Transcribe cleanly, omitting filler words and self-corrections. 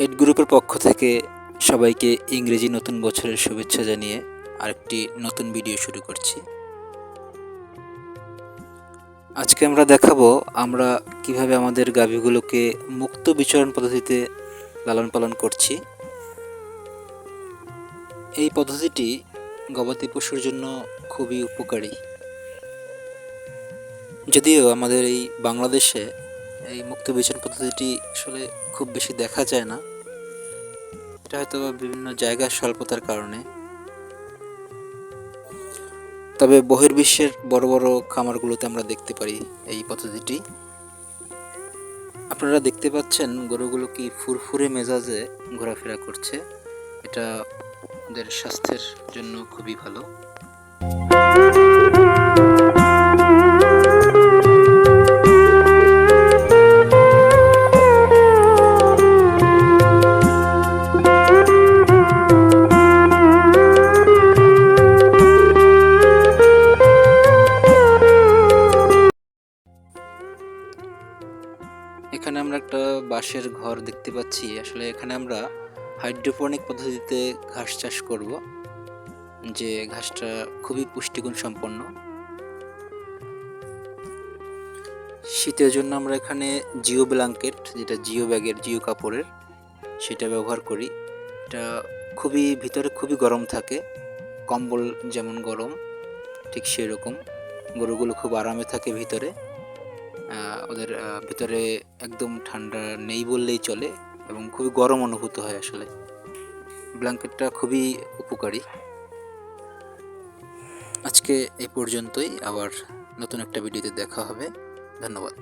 Add গ্রুপের পক্ষ থেকে সবাইকে ইংরেজি নতুন বছরের শুভেচ্ছা জানিয়ে আরেকটি নতুন ভিডিও শুরু করছি। আজকে আমরা দেখাবো আমরা কিভাবে আমাদের গাভীগুলোকে মুক্ত বিচরণ পদ্ধতিতে লালন পালন করছি। এই পদ্ধতিটি গবাদি পশুর জন্য খুবই উপকারী। যদিও আমাদের এই বাংলাদেশে এই মুক্ত বিচরণ পদ্ধতিটি আসলে খুব বেশি দেখা যায় না, এটা হয়তো বিভিন্ন জায়গার স্বল্পতার কারণে। তবে বহির্বিশ্বের বড় বড় খামারগুলোতে আমরা দেখতে পারি এই পদ্ধতিটি। আপনারা দেখতে পাচ্ছেন গরুগুলো কি ফুরফুরে মেজাজে ঘোরাফেরা করছে। এটা ওদের স্বাস্থ্যের জন্য খুবই ভালো। এখানে আমরা একটা বাঁশের ঘর দেখতে পাচ্ছি। আসলে এখানে আমরা হাইড্রোপনিক পদ্ধতিতে ঘাস চাষ করব, যে ঘাসটা খুবই পুষ্টিগুণ সম্পন্ন। শীতের জন্য আমরা এখানে জিও ব্ল্যাঙ্কেট, যেটা জিও ব্যাগের জিও কাপড়ের, সেটা ব্যবহার করি। এটা ভিতরে খুবই গরম থাকে, কম্বল যেমন গরম ঠিক সেরকম গরুগুলো খুব আরামে থাকে ভিতরে। ওদের ভিতরে একদম ঠান্ডা নেই বললেই চলে এবং খুবই গরম অনুভূত হয়। আসলে ব্ল্যাঙ্কেটটা খুবই উপকারী। আজকে এই পর্যন্তই, আবার নতুন একটা ভিডিওতে দেখা হবে। ধন্যবাদ।